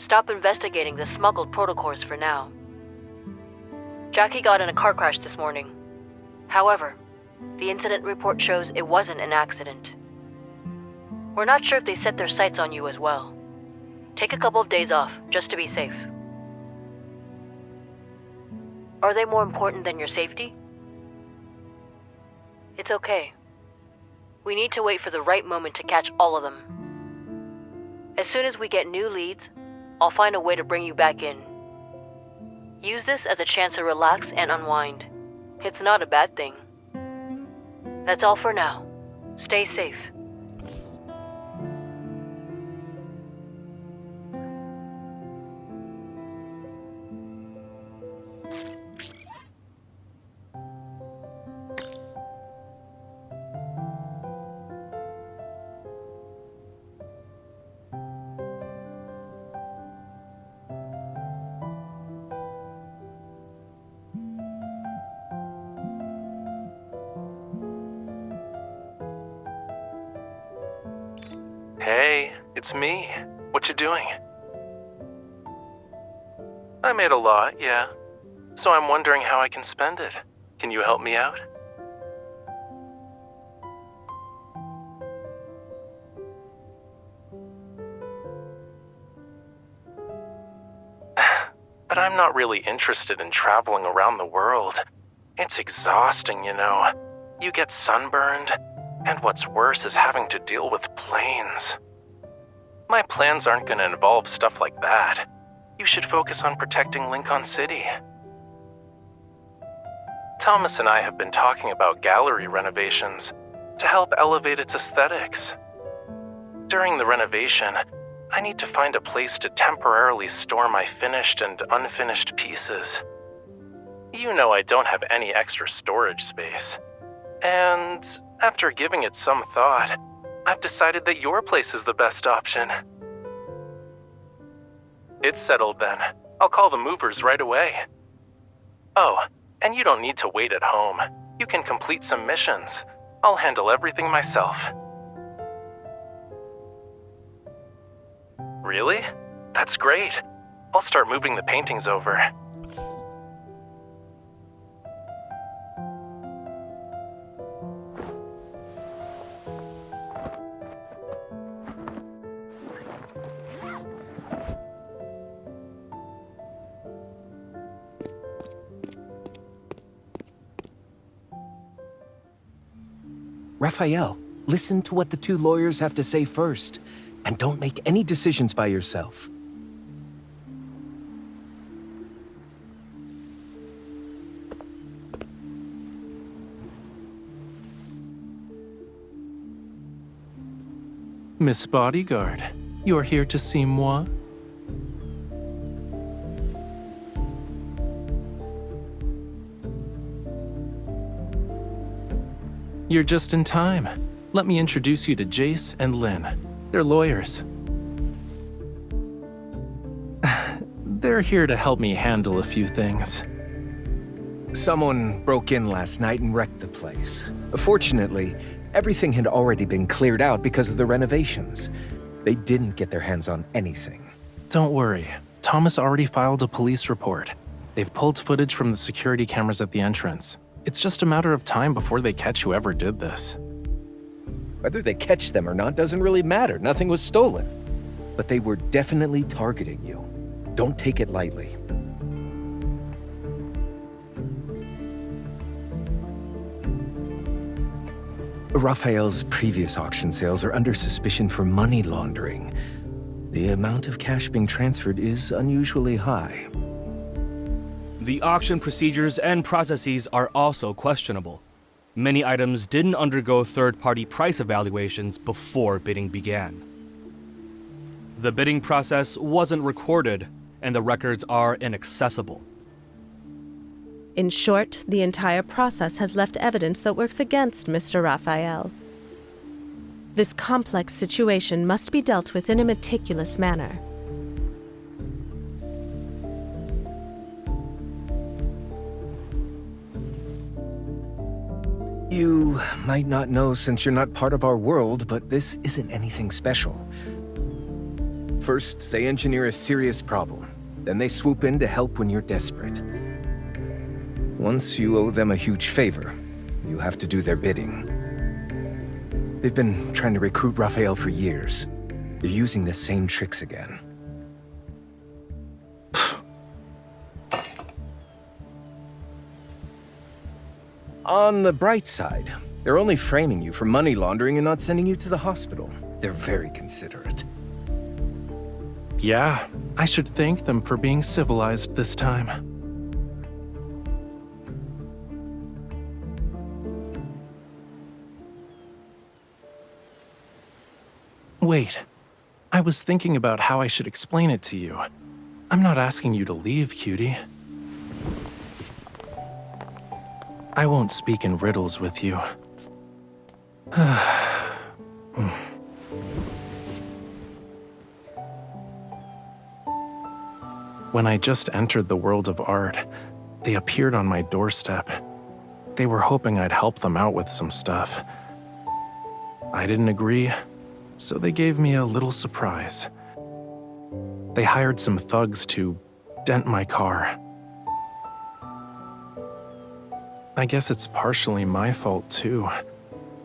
stop investigating the smuggled protocors for now. Jackie got in a car crash this morning. However, the incident report shows it wasn't an accident. We're not sure if they set their sights on you as well. Take a couple of days off, just to be safe. Are they more important than your safety? It's okay. We need to wait for the right moment to catch all of them. As soon as we get new leads, I'll find a way to bring you back in. Use this as a chance to relax and unwind. It's not a bad thing. That's all for now. Stay safe. Hey, it's me. What you doing? I made a lot, yeah. So I'm wondering how I can spend it. Can you help me out? But I'm not really interested in traveling around the world. It's exhausting, you know. You get sunburned, and what's worse is having to deal with planes. My plans aren't going to involve stuff like that. You should focus on protecting Lincoln City. Thomas and I have been talking about gallery renovations to help elevate its aesthetics. During the renovation, I need to find a place to temporarily store my finished and unfinished pieces. You know I don't have any extra storage space. And after giving it some thought, I've decided that your place is the best option. It's settled then. I'll call the movers right away. Oh, and you don't need to wait at home. You can complete some missions. I'll handle everything myself. Really? That's great. I'll start moving the paintings over. Raphael, listen to what the two lawyers have to say first, and don't make any decisions by yourself. Miss Bodyguard, you're here to see moi? You're just in time. Let me introduce you to Jace and Lynn. They're lawyers. They're here to help me handle a few things. Someone broke in last night and wrecked the place. Fortunately, everything had already been cleared out because of the renovations. They didn't get their hands on anything. Don't worry. Thomas already filed a police report. They've pulled footage from the security cameras at the entrance. It's just a matter of time before they catch whoever did this. Whether they catch them or not doesn't really matter. Nothing was stolen. But they were definitely targeting you. Don't take it lightly. Raphael's previous auction sales are under suspicion for money laundering. The amount of cash being transferred is unusually high. The auction procedures and processes are also questionable. Many items didn't undergo third-party price evaluations before bidding began. The bidding process wasn't recorded, and the records are inaccessible. In short, the entire process has left evidence that works against Mr. Raphael. This complex situation must be dealt with in a meticulous manner. You might not know since you're not part of our world, but this isn't anything special. First, they engineer a serious problem. Then they swoop in to help when you're desperate. Once you owe them a huge favor, you have to do their bidding. They've been trying to recruit Rafayel for years. They're using the same tricks again. On the bright side, they're only framing you for money laundering and not sending you to the hospital. They're very considerate. Yeah, I should thank them for being civilized this time. Wait, I was thinking about how I should explain it to you. I'm not asking you to leave, cutie. I won't speak in riddles with you. When I just entered the world of art, they appeared on my doorstep. They were hoping I'd help them out with some stuff. I didn't agree, so they gave me a little surprise. They hired some thugs to dent my car. I guess it's partially my fault, too.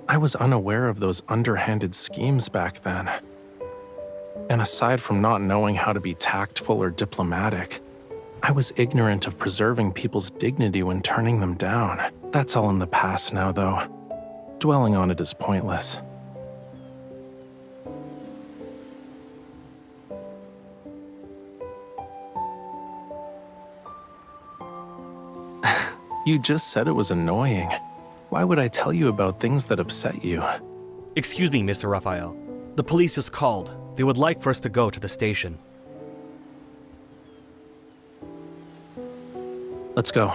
I was unaware of those underhanded schemes back then. And aside from not knowing how to be tactful or diplomatic, I was ignorant of preserving people's dignity when turning them down. That's all in the past now, though. Dwelling on it is pointless. You just said it was annoying. Why would I tell you about things that upset you? Excuse me, Mr. Raphael. The police just called. They would like for us to go to the station. Let's go.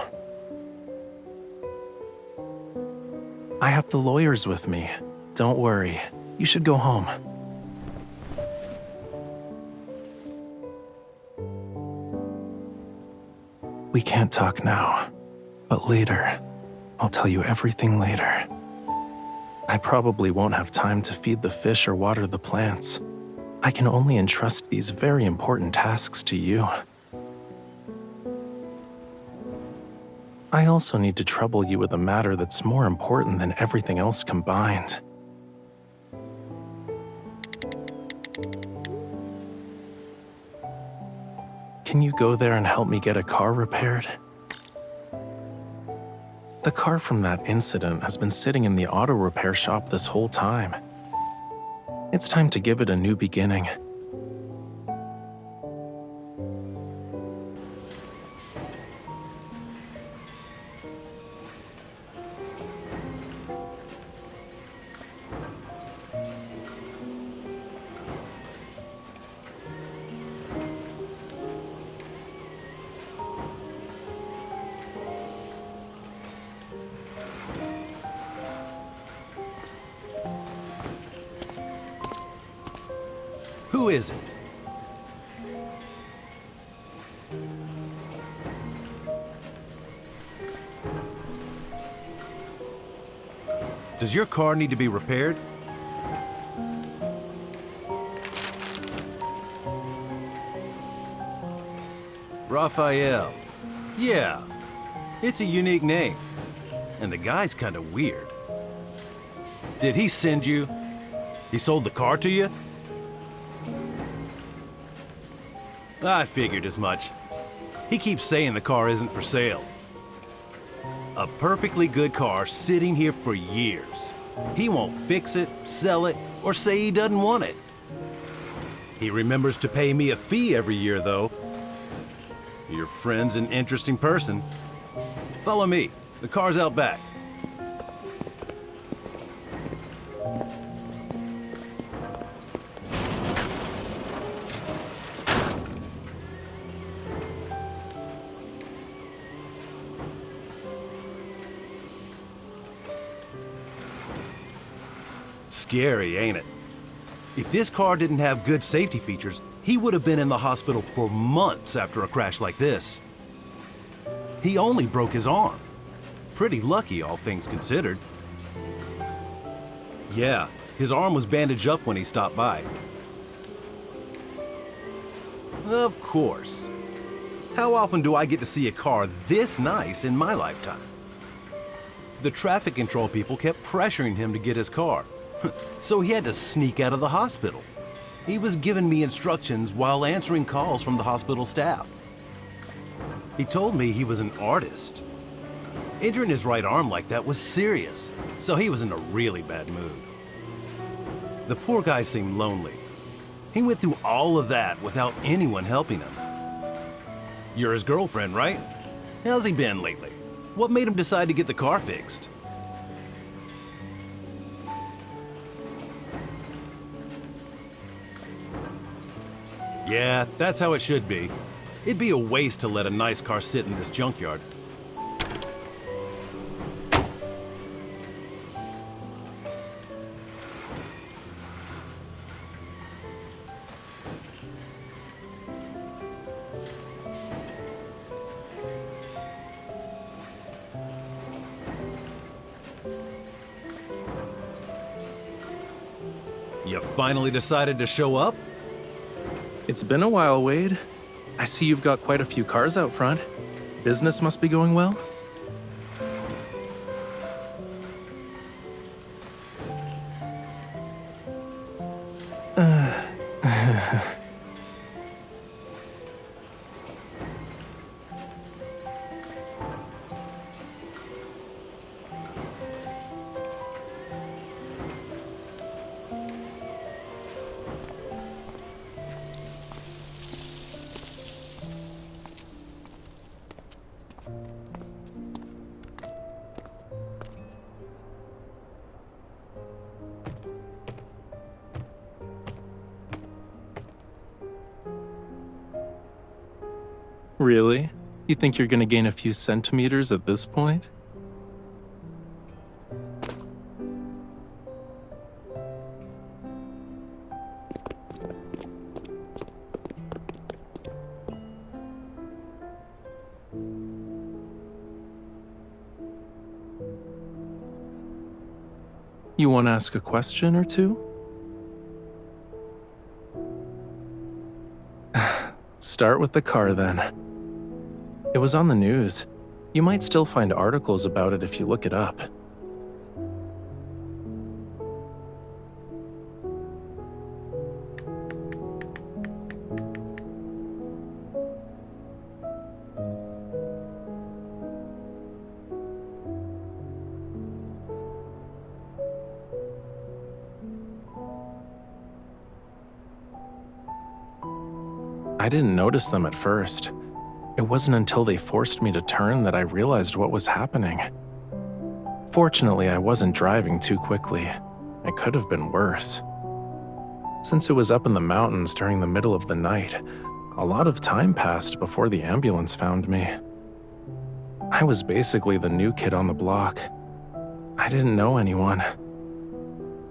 I have the lawyers with me. Don't worry. You should go home. We can't talk now, but later. I'll tell you everything later. I probably won't have time to feed the fish or water the plants. I can only entrust these very important tasks to you. I also need to trouble you with a matter that's more important than everything else combined. Can you go there and help me get a car repaired? The car from that incident has been sitting in the auto repair shop this whole time. It's time to give it a new beginning. Who is it? Does your car need to be repaired? Raphael. Yeah, it's a unique name. And the guy's kind of weird. Did he send you? He sold the car to you? I figured as much. He keeps saying the car isn't for sale. A perfectly good car sitting here for years. He won't fix it, sell it, or say he doesn't want it. He remembers to pay me a fee every year, though. Your friend's an interesting person. Follow me. The car's out back. Scary, ain't it? If this car didn't have good safety features, he would have been in the hospital for months after a crash like this. He only broke his arm. Pretty lucky, all things considered. Yeah, his arm was bandaged up when he stopped by. Of course. How often do I get to see a car this nice in my lifetime? The traffic control people kept pressuring him to get his car, so he had to sneak out of the hospital. He was giving me instructions while answering calls from the hospital staff. He told me he was an artist. Injuring his right arm like that was serious, so he was in a really bad mood. The poor guy seemed lonely. He went through all of that without anyone helping him. You're his girlfriend, right? How's he been lately? What made him decide to get the car fixed? Yeah, that's how it should be. It'd be a waste to let a nice car sit in this junkyard. You finally decided to show up? It's been a while, Wade. I see you've got quite a few cars out front. Business must be going well? Really? You think you're gonna gain a few centimeters at this point? You want to ask a question or two? Start with the car then. It was on the news. You might still find articles about it if you look it up. I didn't notice them at first. It wasn't until they forced me to turn that I realized what was happening. Fortunately, I wasn't driving too quickly. It could have been worse. Since it was up in the mountains during the middle of the night, a lot of time passed before the ambulance found me. I was basically the new kid on the block. I didn't know anyone.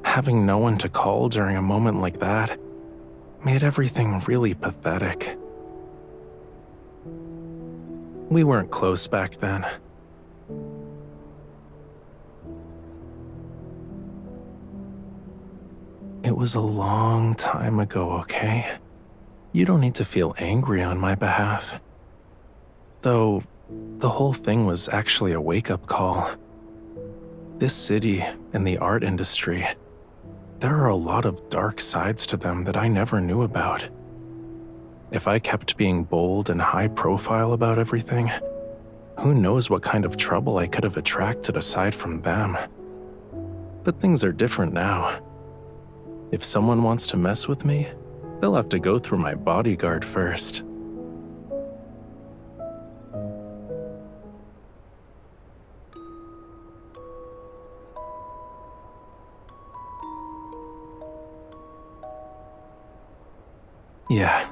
Having no one to call during a moment like that made everything really pathetic. We weren't close back then. It was a long time ago, okay? You don't need to feel angry on my behalf. Though, the whole thing was actually a wake-up call. This city and the art industry, there are a lot of dark sides to them that I never knew about. If I kept being bold and high profile about everything, who knows what kind of trouble I could have attracted aside from them. But things are different now. If someone wants to mess with me, they'll have to go through my bodyguard first. Yeah.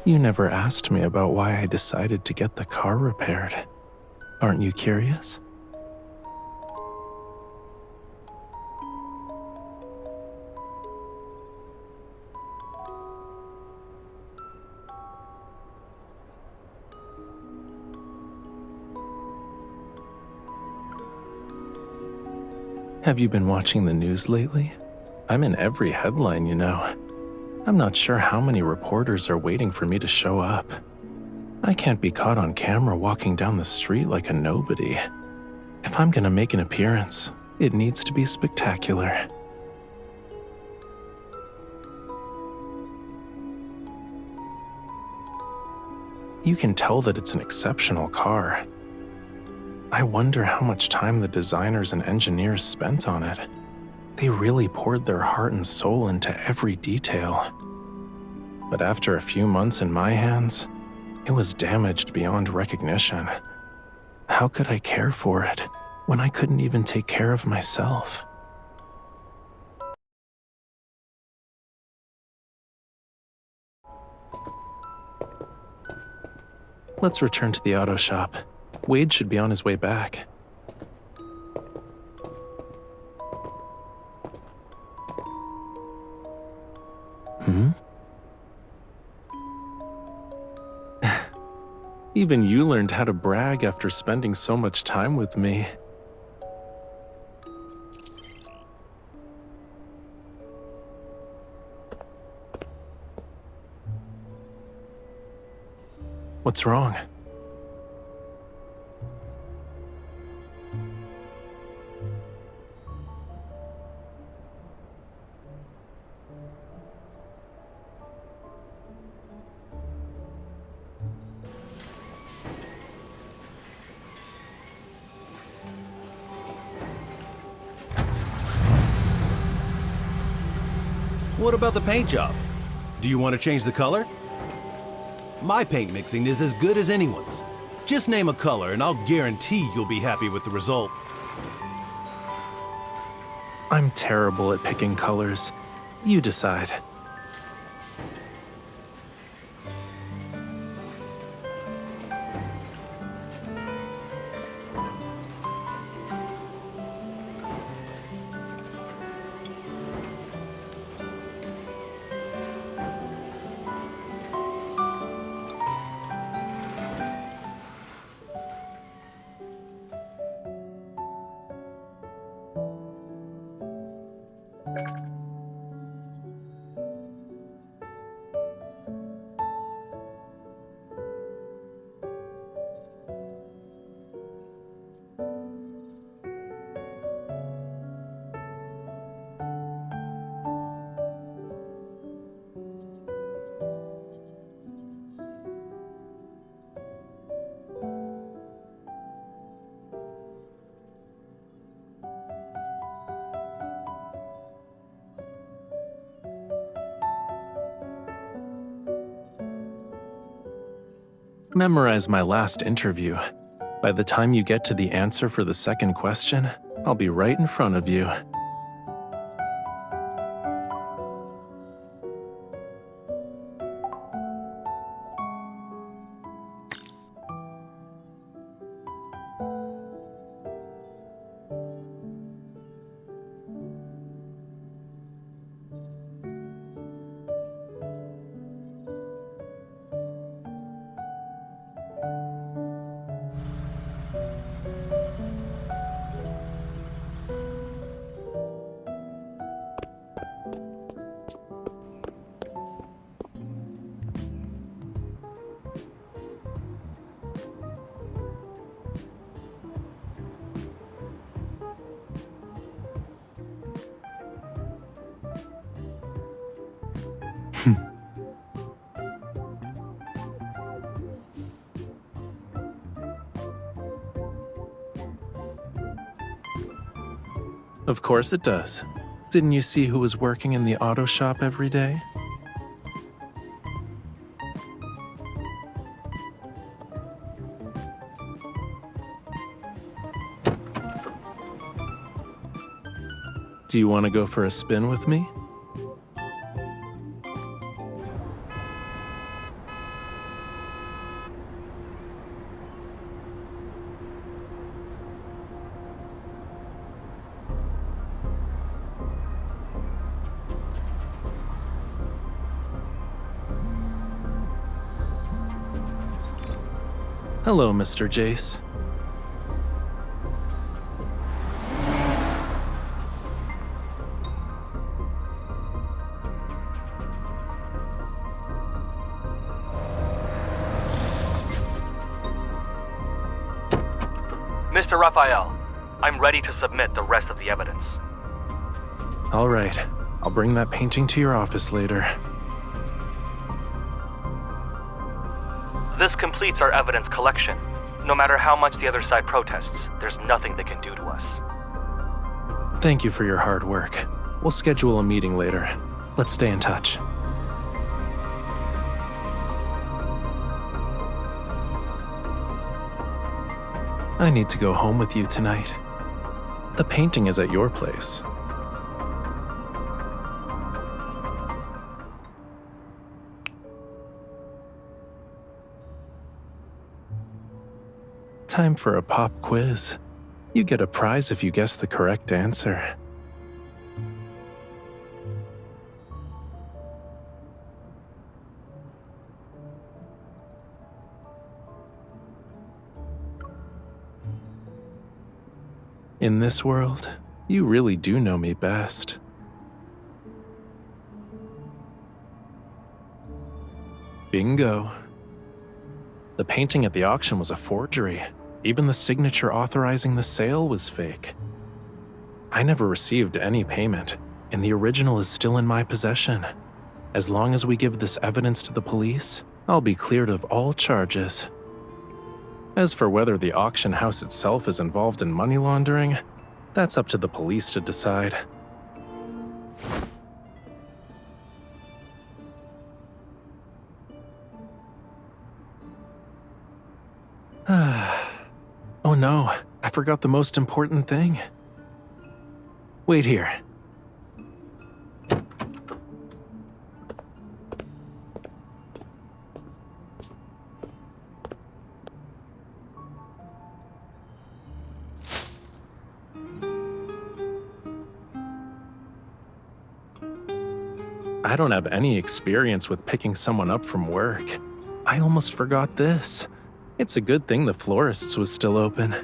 You never asked me about why I decided to get the car repaired. Aren't you curious? Have you been watching the news lately? I'm in every headline, you know. I'm not sure how many reporters are waiting for me to show up. I can't be caught on camera walking down the street like a nobody. If I'm gonna make an appearance, it needs to be spectacular. You can tell that it's an exceptional car. I wonder how much time the designers and engineers spent on it. They really poured their heart and soul into every detail. But after a few months in my hands, it was damaged beyond recognition. How could I care for it when I couldn't even take care of myself? Let's return to the auto shop. Wade should be on his way back. Even you learned how to brag after spending so much time with me. What's wrong? What about the paint job? Do you want to change the color? My paint mixing is as good as anyone's. Just name a color and I'll guarantee you'll be happy with the result. I'm terrible at picking colors. You decide. Memorize my last interview. By the time you get to the answer for the second question, I'll be right in front of you. Of course it does. Didn't you see who was working in the auto shop every day? Do you want to go for a spin with me? Hello, Mr. Jace. Mr. Raphael, I'm ready to submit the rest of the evidence. All right, I'll bring that painting to your office later. This completes our evidence collection. No matter how much the other side protests, there's nothing they can do to us. Thank you for your hard work. We'll schedule a meeting later. Let's stay in touch. I need to go home with you tonight. The painting is at your place. Time for a pop quiz. You get a prize if you guess the correct answer. In this world, you really do know me best. Bingo. The painting at the auction was a forgery. Even the signature authorizing the sale was fake. I never received any payment, and the original is still in my possession. As long as we give this evidence to the police, I'll be cleared of all charges. As for whether the auction house itself is involved in money laundering, that's up to the police to decide. Oh no, I forgot the most important thing. Wait here. I don't have any experience with picking someone up from work. I almost forgot this. It's a good thing the florist's was still open.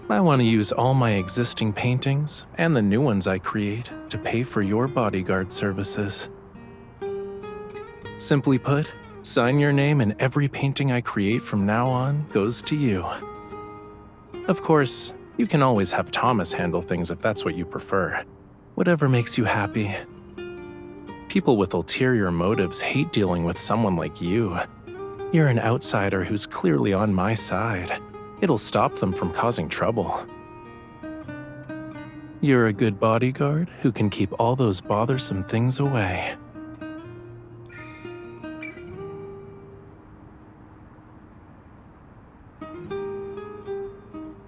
I want to use all my existing paintings and the new ones I create to pay for your bodyguard services. Simply put, sign your name and every painting I create from now on goes to you. Of course, you can always have Thomas handle things if that's what you prefer. Whatever makes you happy. People with ulterior motives hate dealing with someone like you. You're an outsider who's clearly on my side. It'll stop them from causing trouble. You're a good bodyguard who can keep all those bothersome things away.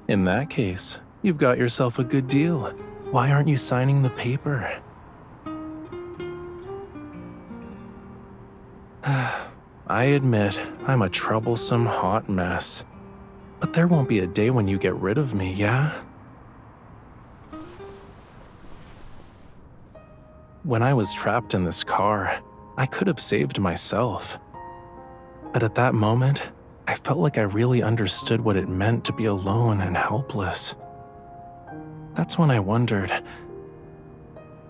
In that case, you've got yourself a good deal. Why aren't you signing the paper? I admit, I'm a troublesome hot mess. But there won't be a day when you get rid of me, yeah? When I was trapped in this car, I could have saved myself. But at that moment, I felt like I really understood what it meant to be alone and helpless. That's when I wondered,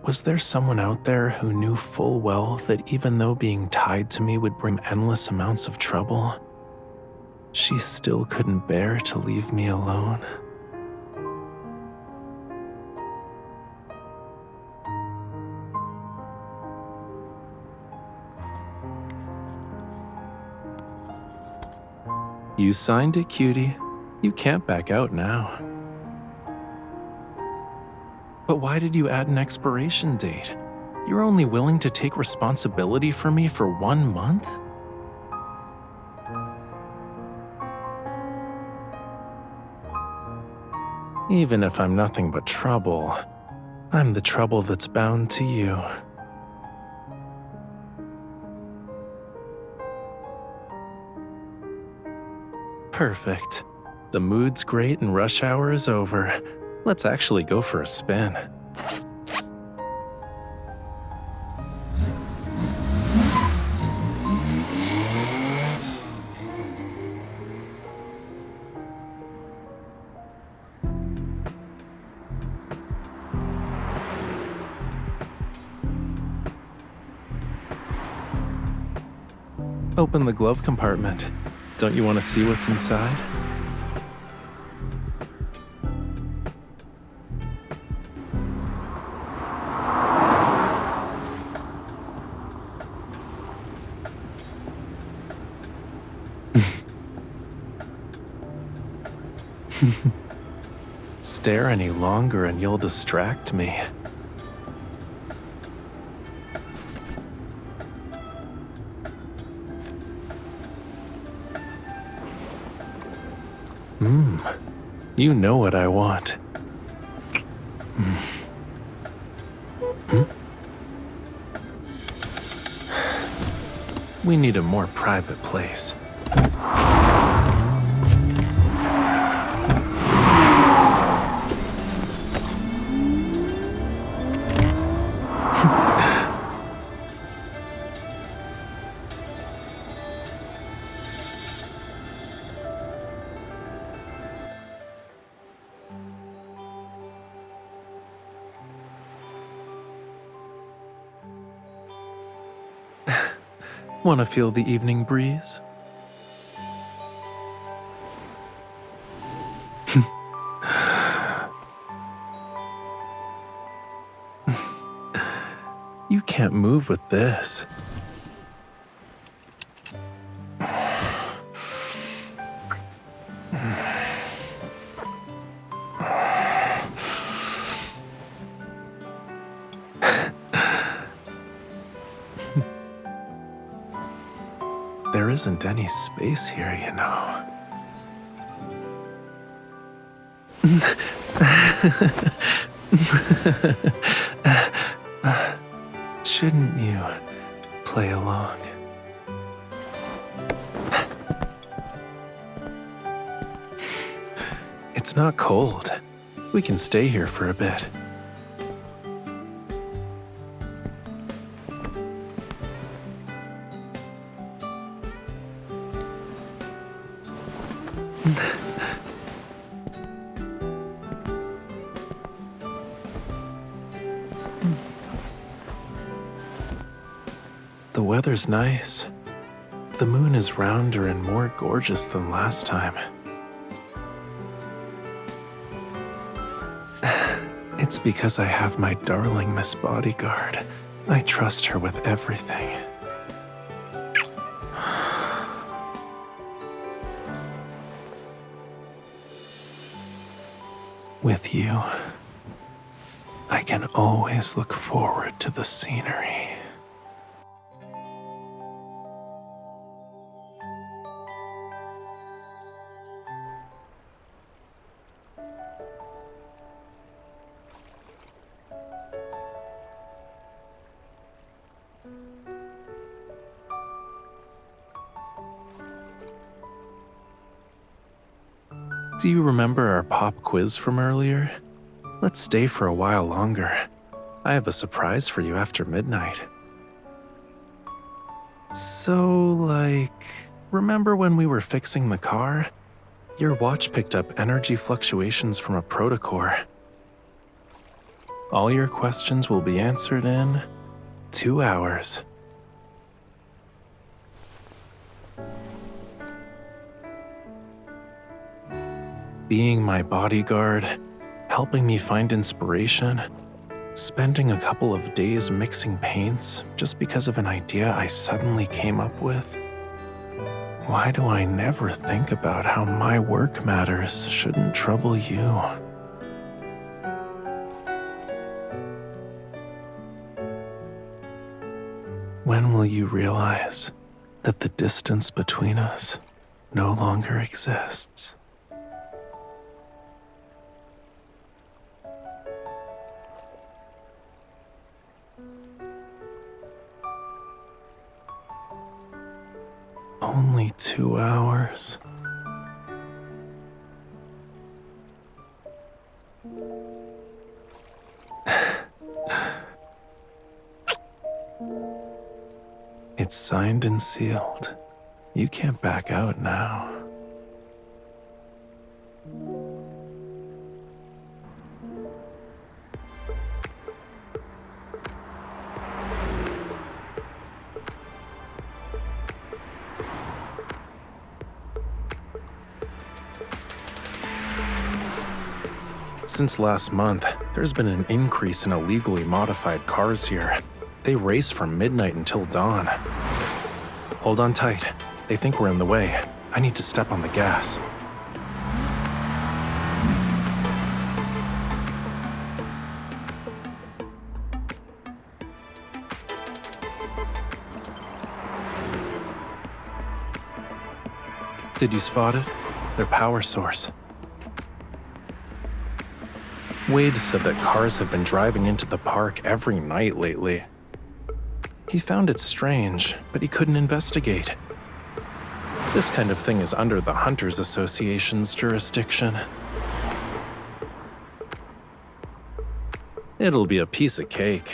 was there someone out there who knew full well that even though being tied to me would bring endless amounts of trouble, she still couldn't bear to leave me alone? You signed it, cutie. You can't back out now. But why did you add an expiration date? You're only willing to take responsibility for me for 1 month? Even if I'm nothing but trouble, I'm the trouble that's bound to you. Perfect. The mood's great and rush hour is over. Let's actually go for a spin. Open the glove compartment. Don't you want to see what's inside? Stare any longer and you'll distract me. You know what I want. We need a more private place. Want to feel the evening breeze? You can't move with this. There isn't any space here, you know. Shouldn't you play along? It's not cold. We can stay here for a bit. The weather's nice. The moon is rounder and more gorgeous than last time. It's because I have my darling Miss Bodyguard. I trust her with everything. With you, I can always look forward to the scenery. Do you remember our pop quiz from earlier? Let's stay for a while longer. I have a surprise for you after midnight. So, remember when we were fixing the car? Your watch picked up energy fluctuations from a protocore. All your questions will be answered in 2 hours. Being my bodyguard, helping me find inspiration, spending a couple of days mixing paints just because of an idea I suddenly came up with. Why do I never think about how my work matters shouldn't trouble you? When will you realize that the distance between us no longer exists? Only 2 hours. It's signed and sealed. You can't back out now. Since last month, there's been an increase in illegally modified cars here. They race from midnight until dawn. Hold on tight. They think we're in the way. I need to step on the gas. Did you spot it? Their power source. Wade said that cars have been driving into the park every night lately. He found it strange, but he couldn't investigate. This kind of thing is under the Hunters Association's jurisdiction. It'll be a piece of cake.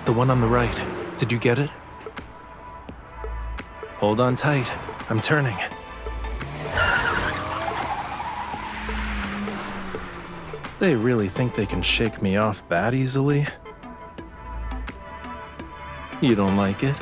The one on the right. Did you get it? Hold on tight. I'm turning. They really think they can shake me off that easily? You don't like it?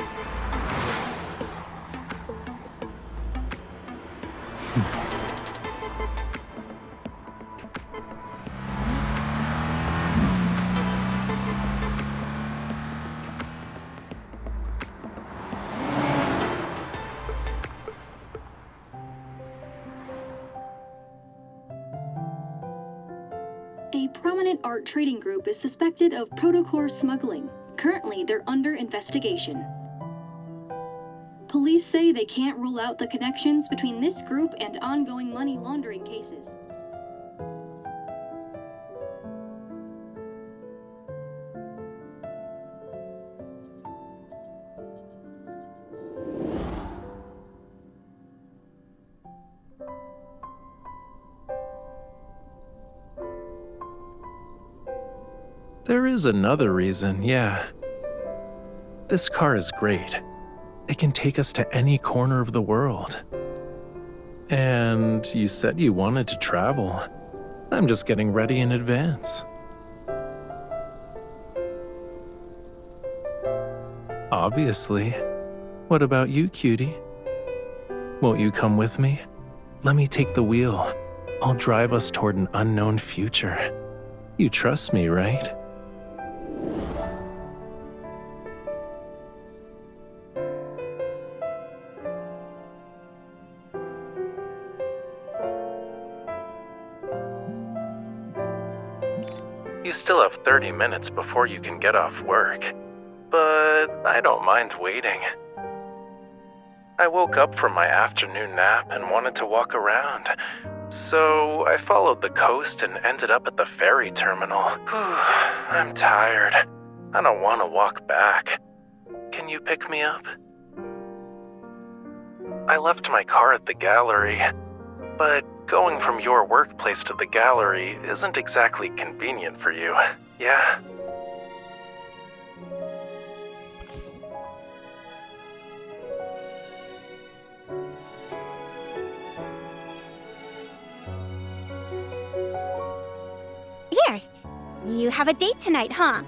A prominent art trading group is suspected of protocore smuggling. Currently, they're under investigation. Police say they can't rule out the connections between this group and ongoing money laundering cases. There is another reason, yeah. This car is great. It can take us to any corner of the world. And you said you wanted to travel. I'm just getting ready in advance. Obviously. What about you, cutie? Won't you come with me? Let me take the wheel. I'll drive us toward an unknown future. You trust me, right? You still have 30 minutes before you can get off work, but I don't mind waiting. I woke up from my afternoon nap and wanted to walk around, so I followed the coast and ended up at the ferry terminal. Whew, I'm tired. I don't want to walk back. Can you pick me up? I left my car at the gallery, but going from your workplace to the gallery isn't exactly convenient for you, yeah? Here, you have a date tonight, huh?